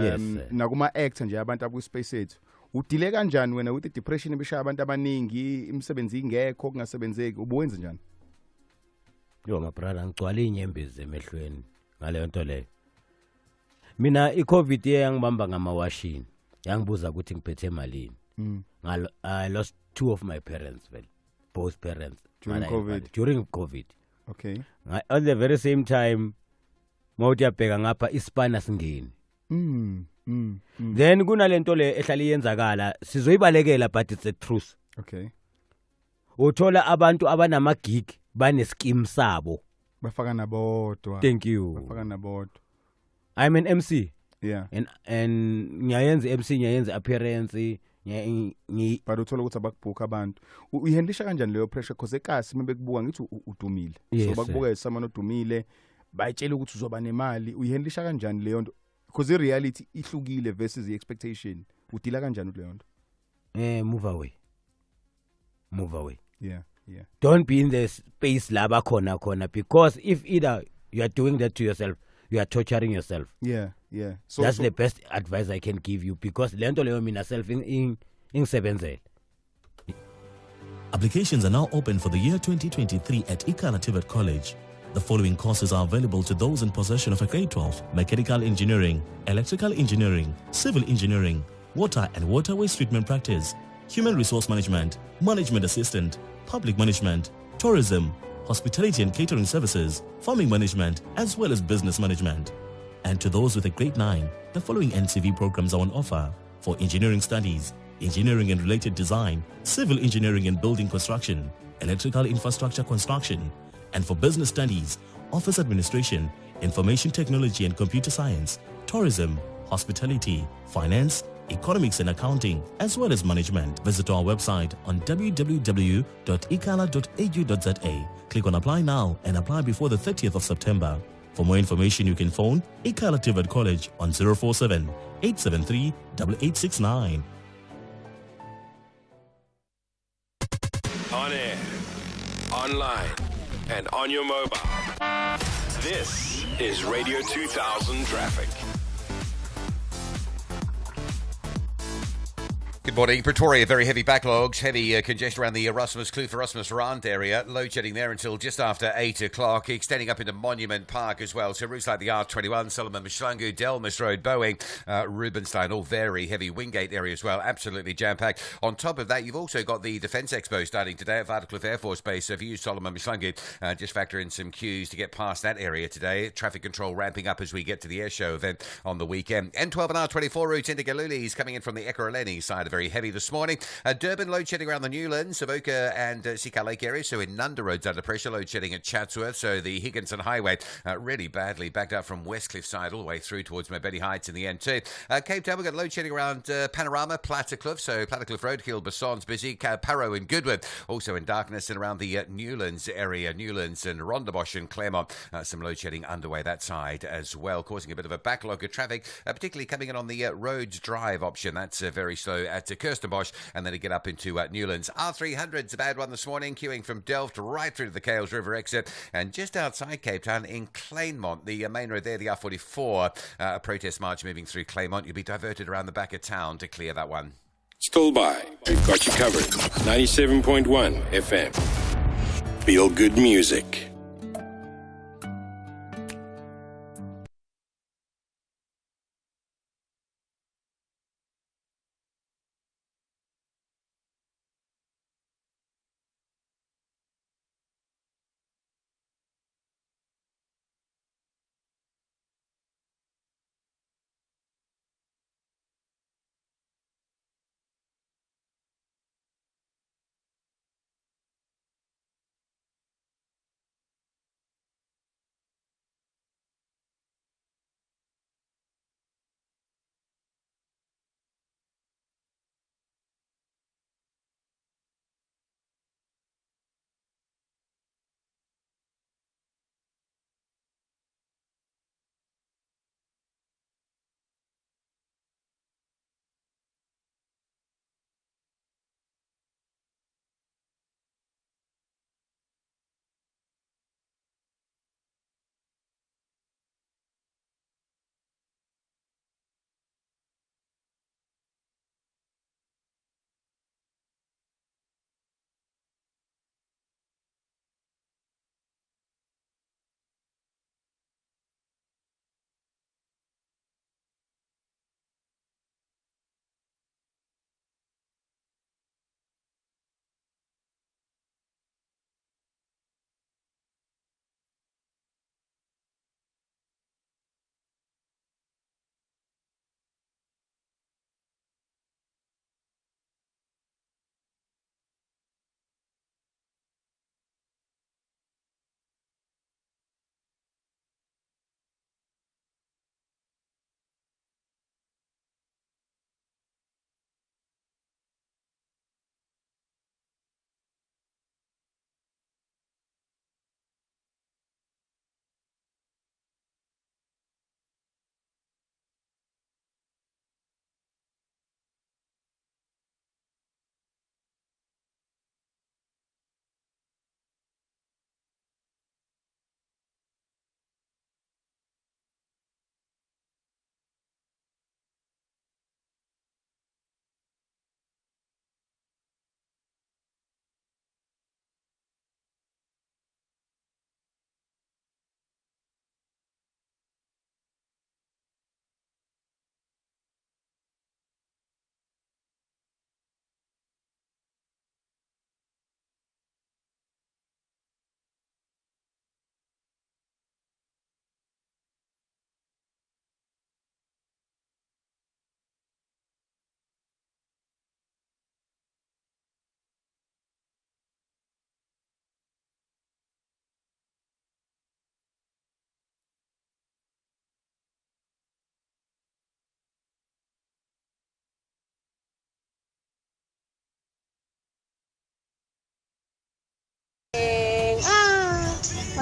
S19: yes
S3: nakuma actor nje abantu akuspace ethu udile kanjani wena with depression ebishaya abantu abaningi imisebenzi ingekho kungasebenzeki ubuwenza njani?
S19: Yo my brother ngicwala inyembezi emehlweni ngale nto leyo. Mina iCovid yangibamba ngamawashini yangibuza ukuthi ngiphethe malini I lost two of my parents, well, both parents.
S3: During COVID?
S19: During COVID.
S3: Okay.
S19: At the very same time, mawuthi uyabheka ngapha isipana singeni. Then kunalento le ehlali yenzakala sizoyibalekela, but it's the truth.
S3: Okay.
S19: Uthola abantu abanamagig baneskim sabo.
S3: Bafaka nabodwa.
S19: Thank you.
S3: Bafaka nabodwa.
S19: I'm an MC.
S3: Yeah.
S19: And ngiyayenza MC, ngiyayenza appearance,
S3: but uthola ukuthi abakubhuka abantu. Uyihandlisha kanjani leyo pressure because ekasi mebekubuka ngithi udumile. So bakubuka esamana odumile, bayitshela ukuthi uzoba nemali. Uyihandlisha kanjani leyo nto? Because the reality ihlukile versus the expectation. Udila kanjani leyo nto?
S19: Move away. Move away.
S3: Yeah.
S19: Don't be in the space laba khona because if either you are doing that to yourself, you are torturing yourself.
S3: Yeah.
S19: So that's the best advice I can give you because lento leyo mina self ingisebenzele.
S6: Applications are now open for the year 2023 at Ikhala Tivet College. The following courses are available to those in possession of a grade 12, mechanical engineering, electrical engineering, civil engineering, water and water waste treatment practice, human resource management, management assistant, public management, tourism, hospitality and catering services, farming management, as well as business management. And to those with a grade 9, the following NCV programs are on offer for engineering studies, engineering and related design, civil engineering and building construction, electrical infrastructure construction, and for business studies, office administration, information technology and computer science, tourism, hospitality, finance, economics and accounting, as well as management. Visit our website on www.ikhala.au.za. Click on apply now and apply before the 30th of September. For more information, you can phone Ikhala Tivet College on 047 873 8869.
S4: On air, online, and on your mobile. This is Radio 2000 Traffic.
S7: Good morning. Pretoria, very heavy backlogs, heavy congestion around the Erasmus Kloof, Erasmus Rand area. Load shedding there until just after 8 o'clock, extending up into Monument Park as well. So routes like the R21, Solomon Mshlangu, Delmas Road, Boeing, Rubenstein, all very heavy. Wingate area as well, absolutely jam-packed. On top of that, you've also got the Defence Expo starting today at Waterkloof Air Force Base. So if you use Solomon Mshlangu, just factor in some queues to get past that area today. Traffic control ramping up as we get to the air show event on the weekend. N12 and R24 routes into Galulis coming in from the Ekurhuleni side, very heavy this morning. Durban load shedding around the Newlands, Savoca and Sika Lake area. So in Nunda Road's under pressure, load shedding at Chatsworth. So the Higginson Highway really badly backed up from Westcliff side all the way through towards Mabedi Heights in the N2. Cape Town, we've got load shedding around Panorama, Plattercliff. So Plattercliff Road, Kilbason's busy. Parow and Goodwood also in darkness and around the Newlands area, Newlands and Rondebosch and Claremont. Some load shedding underway that side as well, causing a bit of a backlog of traffic, particularly coming in on the Rhodes Drive option. That's very slow at Kirstenbosch, and then to get up into Newlands. R300's a bad one this morning, queuing from Delft right through to the Cales River exit, and just outside Cape Town in Claremont, the main road there, the R44, a protest march moving through Claremont. You'll be diverted around the back of town to clear that one.
S4: Still by. We've got you covered. 97.1 FM. Feel good music.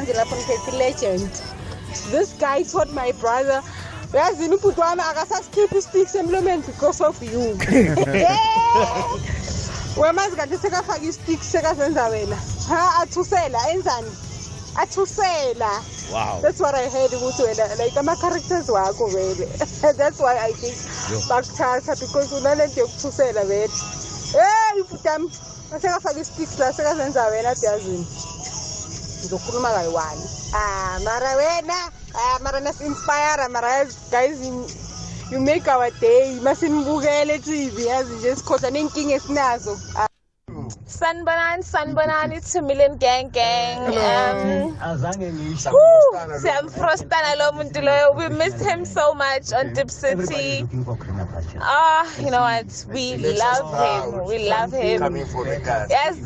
S8: Angela Ponketti legend. This guy taught my brother, yazi ubhuti wami akasaskip sticks emlomeni because of you. Wemazi kanti sekafaka isticks sekazenza wena. Ha athusela enzani? Athusela.
S19: Wow.
S8: That's what I heard ukuthi wena like ama characters wakho vele. That's why I think bakuthatha because unalento yokuthusela vele. Hey ubhuti sekafaka isticks la sekazenza wena yazini. Ngizokhuluma kayi-one. Mara wena, mara nas-inspire, mara guys, you make our day. Masinibukele TV, yazi nje sikhoza nenkinga esinazo.
S9: Sunbanan, it's a million gang. We missed him so much on Dip City. You know what? We love him. Yes,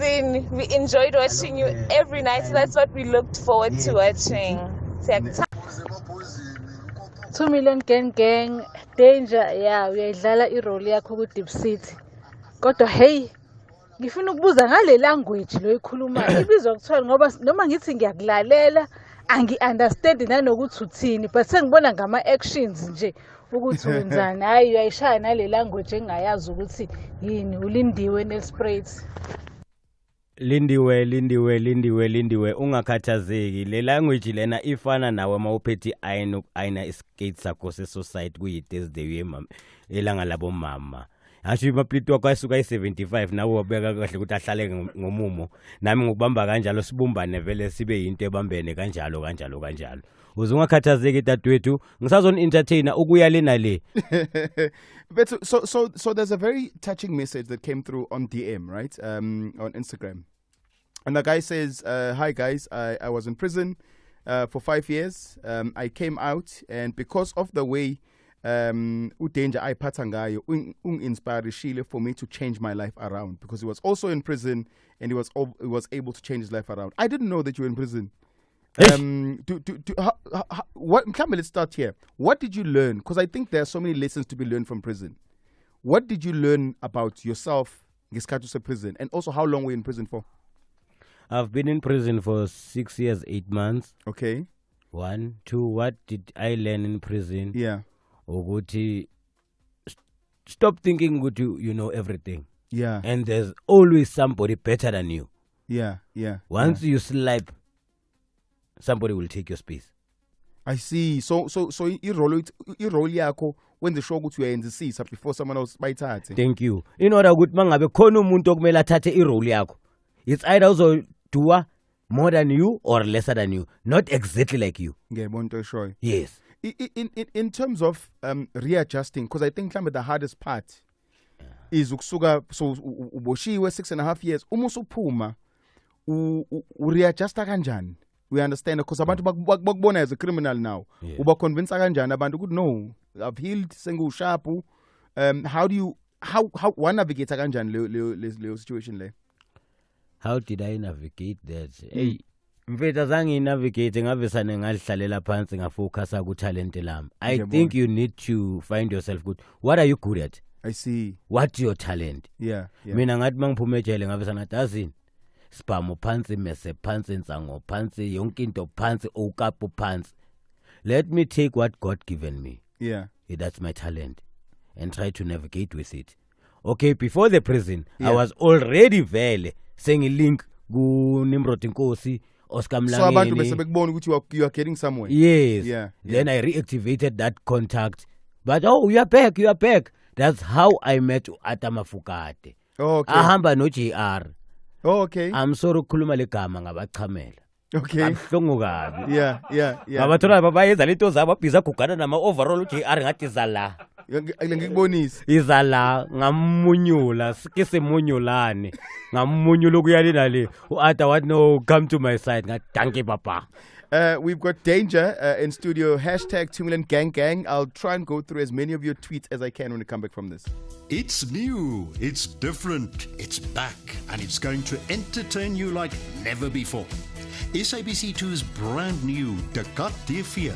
S9: we enjoyed watching you every night. So that's what we looked forward to watching.
S11: 2 million gang. Danger, yeah, uyayidlala irole yakho ku Dip City. Kodwa hey, ngifuna ukubuza ngale language lo ikhulumayo ibizwa kuthiwa ngoba noma ngithi ngiyakulalela angi-understand nanokuthi uthini but sengibona ngama-actions nje ukuthi wenzani hayi uyayishaya nale language engingayazi ukuthi yini ulindiwe Nelspruit.
S19: Lindiwe ungakhathazeki le language lena ifana nawe mawuphethi ayina skate sakho se-society kuyi-Thursday mama elanga labo mama. Asho imapliti wakho asuka i-75 nawe wabeka kahle ukuthi ahlale ngomumo nami ngokubamba kanjalo sibumbane vele sibe yinto ebambene kanjalo uze ungakhathazeki dadwethu ngisazona entertainer ukuya lena le.
S3: But so there's a very touching message that came through on DM, right? On Instagram. And the guy says, hi guys, I was in prison for 5 years. I came out and because of the way uDanger ayiphatha ngayo inspired Shile for me to change my life around because he was also in prison and he was able to change his life around. I didn't know that you were in prison. Let's start here. What did you learn? Because I think there are so many lessons to be learned from prison. What did you learn about yourself, Ngesikhathi prison, and also how long were you in prison for?
S19: I've been in prison for 6 years, 8 months.
S3: Okay.
S19: 1, 2. What did I learn in prison?
S3: Yeah.
S19: Ukuthi stop thinking ukuthi you know everything.
S3: Yeah.
S19: And there's always somebody better than you.
S3: Yeah.
S19: Once you slap, somebody will take your space.
S3: I see. So irole yakho when the show ukuthi uyayenzisisa before someone else bayithathe.
S19: Thank you. In order ukuthi mangabe khona umuntu okumele athathe irole yakho, it's either uzodua more than you or lesser than you, not exactly like you.
S3: Ngiyabona sure.
S19: Yes.
S3: In terms of readjusting, because I think the hardest part is ukusuka so uboshiwe 6.5 years umusuphuma readjusta kanjani. We understand because abantu bakubona as a criminal now. Uba convince kanjani abantu ukuthi no, I've healed sengushapu. How one navigate kanjani le situation le?
S19: How did I navigate that? Hey, mfethu zange navigate ngavesane ngalihlalela phansi ngafocusa ku talent lami. I think you need to find yourself good. What are you good at?
S3: I see.
S19: What's your talent?
S3: Yeah.
S19: Mina ngathi mangiphume ejele ngavesana dazini. Spamo phansi, mese phansi, nsango phansi, yonke into phansi, okapu phansi. Let me take what God given me.
S3: Yeah.
S19: That's my talent. And try to navigate with it. Okay, before the prison, I was already vele saying a link ku Nimrod Nkosi, Oscar Mlangeni.
S3: So abantu bese bekubona ukuthi you are getting somewhere.
S19: Yes.
S3: Yeah.
S19: Then I reactivated that contact. But you are back. That's how I met Atamafukate.
S3: Oh, okay.
S19: Ahamba no JR.
S3: Oh, okay.
S19: I'm sorry ukukhuluma legama ngabachamela.
S3: Okay.
S19: Abhlungu kabi.
S3: Yeah.
S19: Ngabathola babayenza lento zabo bhiza kugana nama overall JR ngathi zala.
S3: Ngikubonisa.
S19: Izala ngamunyula sike semunyulane. Ngamunyula kuyalina le. Uata what no come to my side ngathi thank you papa.
S3: We've got Danger in studio. #2milliongang. I'll try and go through as many of your tweets as I can when we come back from this.
S12: It's new, it's different, it's back, and it's going to entertain you like never before. SABC2's brand new Dagada.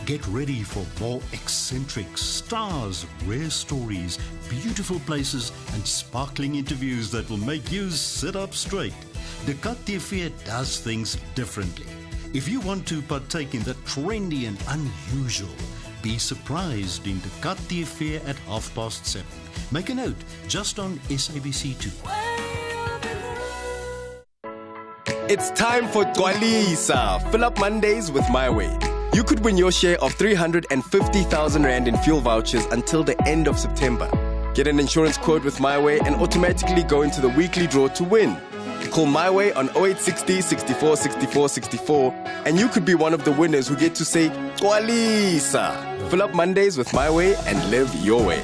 S12: Get ready for more eccentric stars, rare stories, beautiful places, and sparkling interviews that will make you sit up straight. Dagada does things differently. If you want to partake in the trendy and unusual, be surprised in the Dagada Fair at 7:30. Make a note, just on SABC2.
S13: It's time for Twalisa. Fill up Mondays with My Way. You could win your share of 350,000 Rand in fuel vouchers until the end of September. Get an insurance quote with My Way and automatically go into the weekly draw to win. Call My Way on 0860 64 64 64 and you could be one of the winners who get to say Twalisa. Fill up Mondays with My Way and live your way.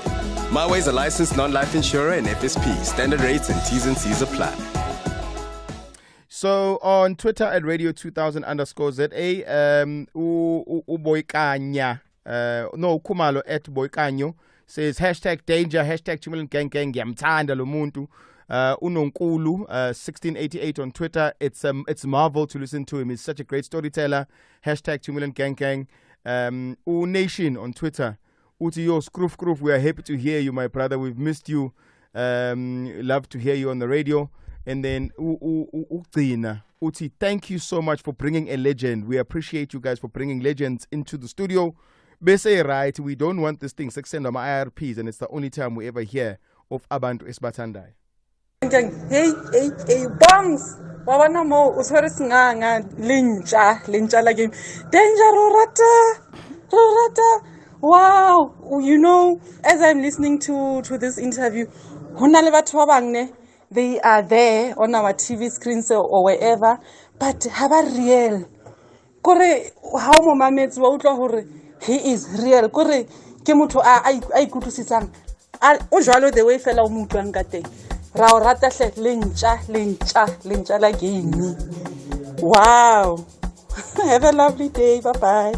S13: My Way is a licensed non-life insurer and FSP. Standard rates and T's and C's apply.
S3: So on Twitter at radio2000_ZA, Uboykanya, no Kumalo at Boykanyo says hashtag danger, hashtag Chumilin Gang Gang Yamtanda Lumuntu. Unonkulu 1688 on Twitter. It's marvel to listen to him. He's such a great storyteller. Hashtag Chumilin Gang Gang. Nation on Twitter. Uti yo scroof scroof. We are happy to hear you, my brother. We've missed you. Love to hear you on the radio. And then Uti, thank you so much for bringing a legend. We appreciate you guys for bringing legends into the studio. Bese right, we don't want this thing send on my IRPs, and it's the only time we ever hear of Abantu Esbatandai.
S8: Hey, bongs. Wabana mo uswere singanga lincha la game. Danger rorata. Wow, you know, as I'm listening to this interview, they are there on our TV screens or wherever, but haba real. Kore how mo mamets wa utlwa hore he is real. Kore ke motho a ikutlwisitsang. O jwalo the way fela o mo utlwang ka teng. Ra o rata hle lentsha la game. Wow. Have a lovely day. Bye-bye.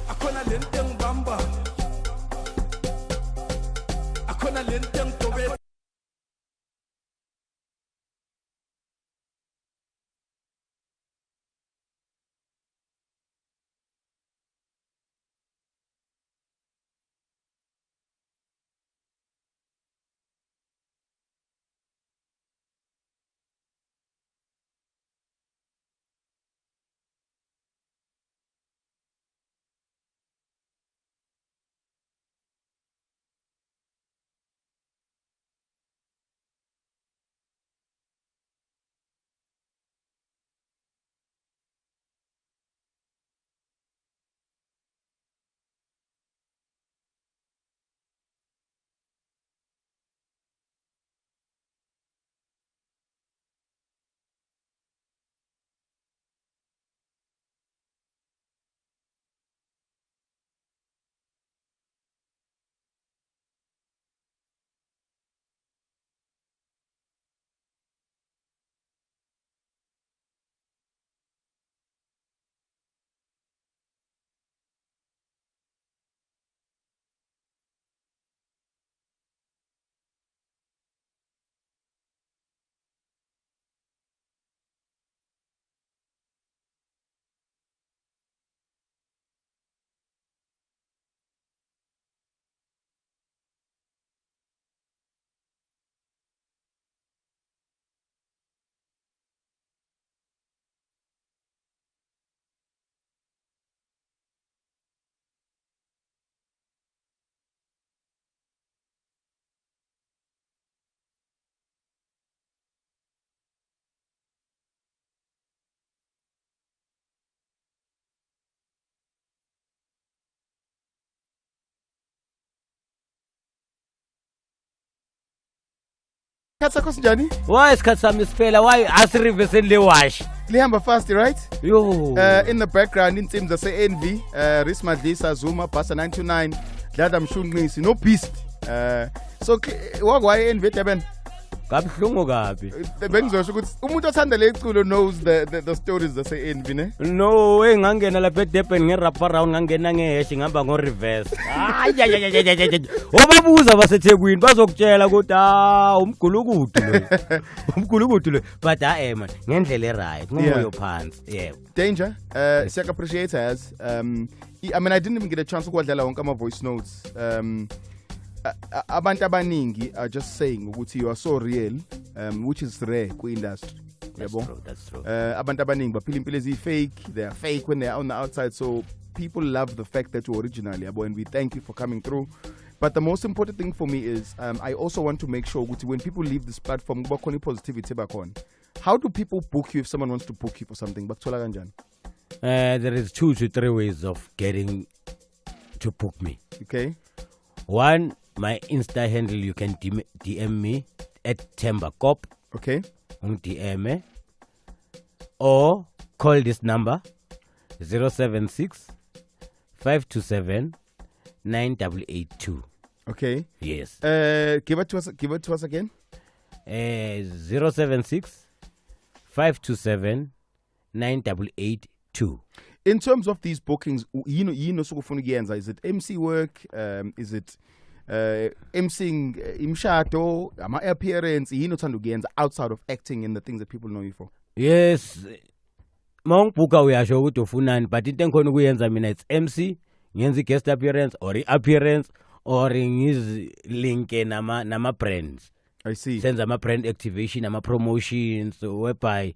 S1: Akona lenteng bamba. Akona lenteng tobe.
S3: Isikhathi sakho sinjani?
S19: Why isikhathi sami siphela? Why asiriveseni le wash?
S3: Lihamba fast, right?
S19: Yo.
S3: In the background, insimbi zase-NV, Ris Madlisa, Zuma, Basa 929, Dlada Mshunqisi, no beast. So, why NV Teben?
S19: Kabuhlungu kabi.
S3: Bengizosho ukuthi umuntu othanda le culo knows the stories zase-NV, ne?
S19: No, engangena lapha eDurban nge-wrap around ngangena ngehash ngihamba ngo-reverse. Obabuza baseThekwini bazokutshela ukuthi umgulukudu lo. Umgulukudu lo. But man, ngendlela right, ngomoyo phansi. Yeah.
S3: Danger, siyak appreciate as I mean, I didn't even get a chance to ukwadlala wonke ama voice notes. Abantu abaningi are just saying ukuthi you are so real, which is rare ku-industry.
S19: That's true.
S3: Abantu abaningi baphila impilo eziyi-fake, they are fake when they are on the outside, so people love the fact that you're original, and we thank you for coming through. But the most important thing for me is I also want to make sure ukuthi when people leave this platform, kubakhona positivity bakhona. How do people book you if someone wants to book you for something? Bakuthola kanjani?
S19: There is 2 to 3 ways of getting to book me.
S3: Okay.
S19: One, my Insta handle, you can DM me at Themba Cop.
S3: Okay.
S19: DM me. Or call this number 076 527 9882.
S3: Okay.
S19: Yes.
S3: Give it to us again.
S19: 076 527 9882.
S3: In terms of these bookings, is it MC work? Is it emceeing imshado, ama appearance, outside of acting and the things that people know you for?
S19: Yes. Mawungibuka uyasho ukuthi ufunani, but into engikhona ukuyenza mina it's MC, ngenza guest appearance or appearance or ngizilinke nama brands.
S3: I see.
S19: Senza ama brand activation, ama promotions whereby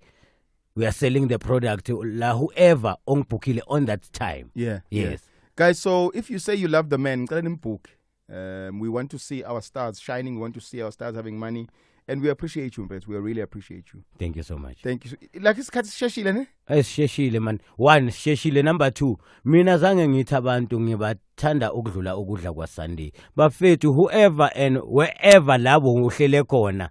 S19: we are selling the product to whoever ongibukile on that time.
S3: Yeah.
S19: Yes.
S3: Yeah. Guys, so if you say you love the man, book. We want to see our stars shining. We want to see our stars having money. And we appreciate you, Mbet. We really appreciate you.
S19: Thank you so much.
S3: Thank you. Like isikhathi sisheshile ne?
S19: Sisheshile man. 1 sisheshile. Number 2, mina zange ngithi abantu ngibathanda ukudlula ukudla kwa Sunday. Bafethu whoever and wherever labo uhlele khona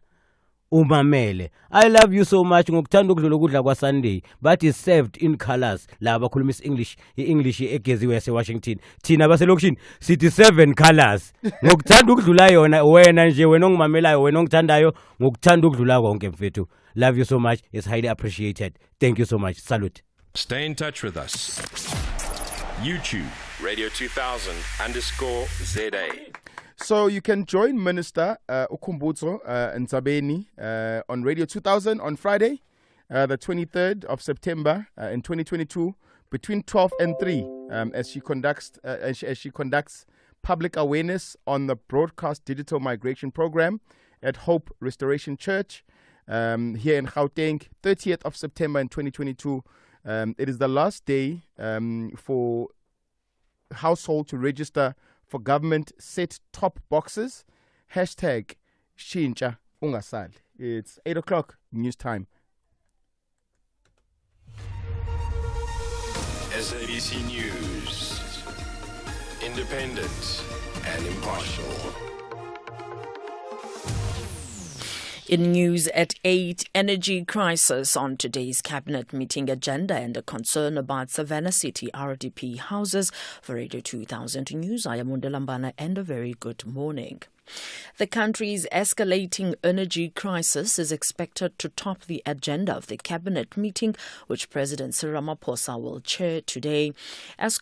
S19: umamele. I love you so much ngokuthanda ukudlula ukudla kwa Sunday, but is served in colors. La bakhuluma English, i-English egeziwe yase Washington. Thina baselokishini sithi 7 colors. Ngokuthanda ukudlula yona wena nje, wena ongimamelayo, wena ongithandayo, ngokuthanda ukudlula konke mfethu. Love you so much. It's highly appreciated. Thank you so much. Salute.
S4: Stay in touch with us. YouTube, Radio 2000_ZA.
S3: So you can join Minister Ukumbutso Ntsabeni on Radio 2000 on Friday, the 23rd of September in 2022, between 12 and 3, as she conducts public awareness on the broadcast digital migration program at Hope Restoration Church here in Gauteng, 30th of September in 2022. It is the last day for household to register for government set-top boxes. Hashtag Shincha Ungasal. It's 8 o'clock news time.
S4: SABC News. Independent and impartial.
S5: In news at 8, energy crisis on today's cabinet meeting agenda and a concern about Savannah City RDP houses. For Radio 2000 News, I am Lambana and a very good morning. The country's escalating energy crisis is expected to top the agenda of the cabinet meeting, which President Cyril Ramaphosa will chair today. As